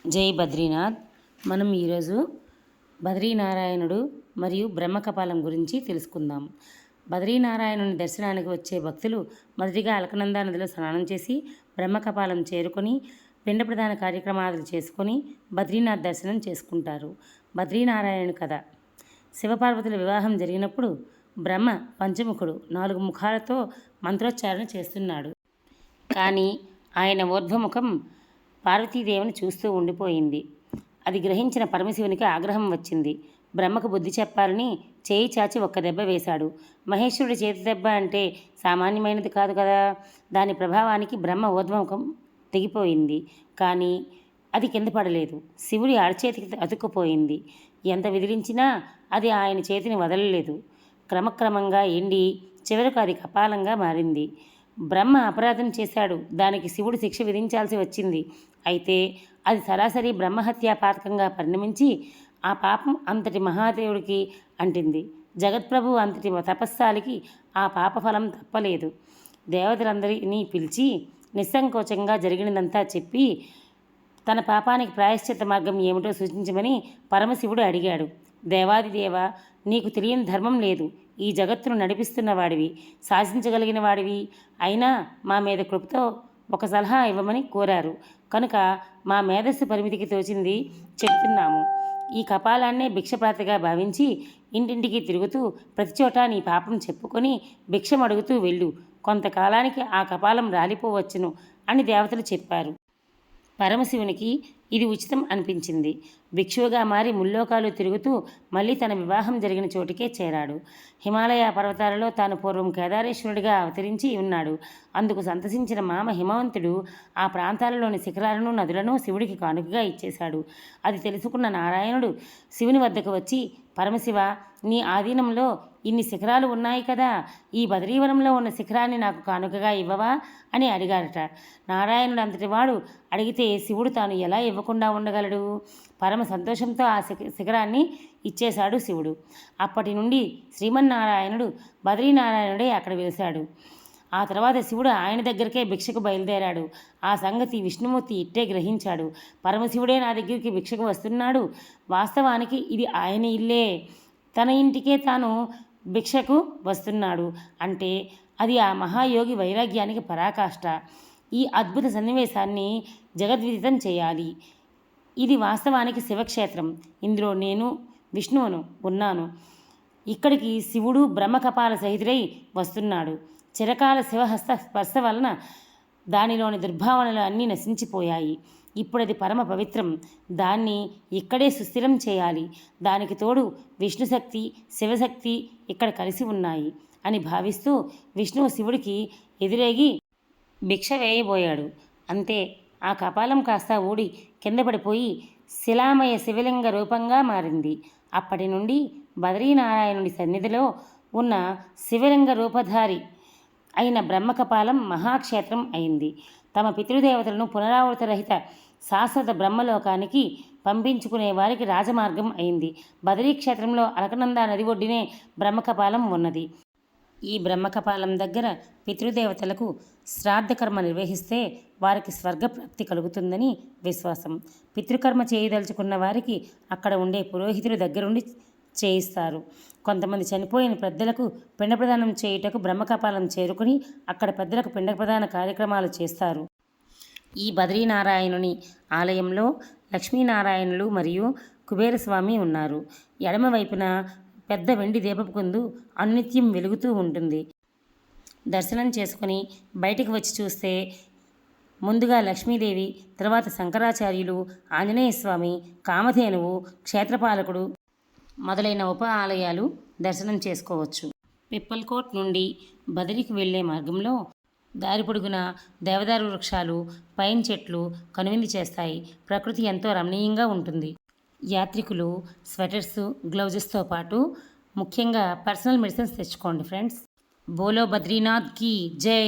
జై బద్రీనాథ్. మనం ఈరోజు బద్రీనారాయణుడు మరియు బ్రహ్మకపాలం గురించి తెలుసుకుందాం. బద్రీనారాయణుని దర్శనానికి వచ్చే భక్తులు మొదటిగా అలకనంద నదిలో స్నానం చేసి బ్రహ్మకపాలం చేరుకొని పిండ ప్రధాన కార్యక్రమాలు చేసుకొని బద్రీనాథ్ దర్శనం చేసుకుంటారు. బద్రీనారాయణుని కథ. శివపార్వతుల వివాహం జరిగినప్పుడు బ్రహ్మ పంచముఖుడు 4 ముఖాలతో మంత్రోచ్చారణ చేస్తున్నాడు. కానీ ఆయన ఊర్ధ్వముఖం పార్వతీదేవిని చూస్తూ ఉండిపోయింది. అది గ్రహించిన పరమశివునికి ఆగ్రహం వచ్చింది. బ్రహ్మకు బుద్ధి చెప్పాలని చేయి చాచి ఒక్క దెబ్బ వేశాడు. మహేశ్వరుడి చేతి దెబ్బ అంటే సామాన్యమైనది కాదు కదా. దాని ప్రభావానికి బ్రహ్మ ఊర్ధ్వముఖం తెగిపోయింది. కానీ అది కింద పడలేదు. శివుడి అరచేతికి అతుక్కుపోయింది. ఎంత విదిలించినా అది ఆయన చేతిని వదలలేదు. క్రమక్రమంగా ఎండి చివరకు అది కపాలంగా మారింది. బ్రహ్మ అపరాధం చేశాడు. దానికి శివుడు శిక్ష విధించాల్సి వచ్చింది. అయితే అది సరాసరి బ్రహ్మహత్యా పాతకంగా పరిణమించి ఆ పాపం అంతటి మహాదేవుడికి అంటింది. జగత్ప్రభు అంతటి తపస్సాలికి ఆ పాపఫలం తప్పలేదు. దేవతలందరినీ పిలిచి నిస్సంకోచంగా జరిగినదంతా చెప్పి తన పాపానికి ప్రాయశ్చిత్త మార్గం ఏమిటో సూచించమని పరమశివుడు అడిగాడు. దేవాదిదేవ, నీకు తెలియని ధర్మం లేదు. ఈ జగత్తును నడిపిస్తున్న వాడివి, శాసించగలిగిన వాడివి. అయినా మా మీద కృపతో ఒక సలహా ఇవ్వమని కోరారు. కనుక మా మేధస్సు పరిమితికి తోచింది చెబుతున్నాము. ఈ కపాలాన్నే భిక్షపాత్రగా భావించి ఇంటింటికి తిరుగుతూ ప్రతిచోట నీ పాపం చెప్పుకొని భిక్షమడుగుతూ వెళ్ళు. కొంతకాలానికి ఆ కపాలం రాలిపోవచ్చును అని దేవతలు చెప్పారు. పరమశివునికి ఇది ఉచితం అనిపించింది. భిక్షువుగా మారి ముల్లోకాలు తిరుగుతూ మళ్ళీ తన వివాహం జరిగిన చోటుకే చేరాడు. హిమాలయ పర్వతాలలో తాను పూర్వం కేదారేశ్వరుడిగా అవతరించి ఉన్నాడు. అందుకు సంతసించిన మామ హిమవంతుడు ఆ ప్రాంతాలలోని శిఖరాలను నదులను శివుడికి కానుకగా ఇచ్చేశాడు. అది తెలుసుకున్న నారాయణుడు శివుని వద్దకు వచ్చి, పరమశివ, నీ ఆధీనంలో ఇన్ని శిఖరాలు ఉన్నాయి కదా, ఈ బదరీవనంలో ఉన్న శిఖరాన్ని నాకు కానుకగా ఇవ్వవా అని అడిగాడట. నారాయణుడు అంతటి వాడు అడిగితే శివుడు తాను ఎలా ఇవ్వకుండా ఉండగలడు? పరమ సంతోషంతో ఆ శిఖరాన్ని ఇచ్చేశాడు శివుడు. అప్పటి నుండి శ్రీమన్నారాయణుడు బద్రీనారాయణుడే అక్కడ వెలిశాడు. ఆ తర్వాత శివుడు ఆయన దగ్గరికే భిక్షకు బయలుదేరాడు. ఆ సంగతి విష్ణుమూర్తి ఇట్టే గ్రహించాడు. పరమశివుడే నా దగ్గరికి భిక్షకు వస్తున్నాడు. వాస్తవానికి ఇది ఆయన ఇల్లే. తన ఇంటికే తాను భిక్షకు వస్తున్నాడు అంటే అది ఆ మహాయోగి వైరాగ్యానికి పరాకాష్ట. ఈ అద్భుత సన్నివేశాన్ని జగద్విదితం చేయాలి. ఇది వాస్తవానికి శివక్షేత్రం. ఇందులో నేను విష్ణువును ఉన్నాను. ఇక్కడికి శివుడు బ్రహ్మకపాల సహితుడై వస్తున్నాడు. చిరకాల శివహస్త స్పర్శ వలన దానిలోని దుర్భావనలు అన్నీ నశించిపోయాయి. ఇప్పుడది పరమ పవిత్రం. దాన్ని ఇక్కడే సుస్థిరం చేయాలి. దానికి తోడు విష్ణుశక్తి, శివశక్తి ఇక్కడ కలిసి ఉన్నాయి అని భావిస్తూ విష్ణువు శివుడికి ఎదురేగి భిక్ష వేయబోయాడు. అంతే, ఆ కపాలం కాస్త ఊడి కింద పడిపోయి శిలామయ శివలింగ రూపంగా మారింది. అప్పటి నుండి బద్రీనారాయణుడి సన్నిధిలో ఉన్న శివలింగ రూపధారి అయిన బ్రహ్మకపాలం మహాక్షేత్రం అయింది. తమ పితృదేవతలను పునరావృత రహిత శాశ్వత బ్రహ్మలోకానికి పంపించుకునే వారికి రాజమార్గం అయింది. బదరీ క్షేత్రంలో అలకనంద నది ఒడ్డినే బ్రహ్మకపాలం ఉన్నది. ఈ బ్రహ్మకపాలం దగ్గర పితృదేవతలకు శ్రాద్ధకర్మ నిర్వహిస్తే వారికి స్వర్గప్రాప్తి కలుగుతుందని విశ్వాసం. పితృకర్మ చేయదలుచుకున్న వారికి అక్కడ ఉండే పురోహితుడి దగ్గరుండి చేయిస్తారు. కొంతమంది చనిపోయిన పెద్దలకు పిండ ప్రదానం చేయుటకు బ్రహ్మకపాలం చేరుకుని అక్కడ పెద్దలకు పిండ ప్రదాన కార్యక్రమాలు చేస్తారు. ఈ బద్రీనారాయణుని ఆలయంలో లక్ష్మీనారాయణులు మరియు కుబేరస్వామి ఉన్నారు. ఎడమవైపున పెద్ద వెండి దీపపు కుందు అనునిత్యం వెలుగుతూ ఉంటుంది. దర్శనం చేసుకుని బయటికి వచ్చి చూస్తే ముందుగా లక్ష్మీదేవి, తర్వాత శంకరాచార్యులు, ఆంజనేయస్వామి, కామధేనువు, క్షేత్రపాలకుడు మొదలైన ఉప ఆలయాలు దర్శనం చేసుకోవచ్చు. పిప్పల్కోట్ నుండి బదరికి వెళ్లే మార్గంలో దారి పొడుగున దేవదారు వృక్షాలు, పైన్ చెట్లు కనువిందు చేస్తాయి. ప్రకృతి ఎంతో రమణీయంగా ఉంటుంది. యాత్రికులు స్వెటర్స్, గ్లౌజెస్తో పాటు ముఖ్యంగా పర్సనల్ మెడిసిన్స్ తెచ్చుకోండి ఫ్రెండ్స్. బోలో బద్రీనాథ్ కీ జై.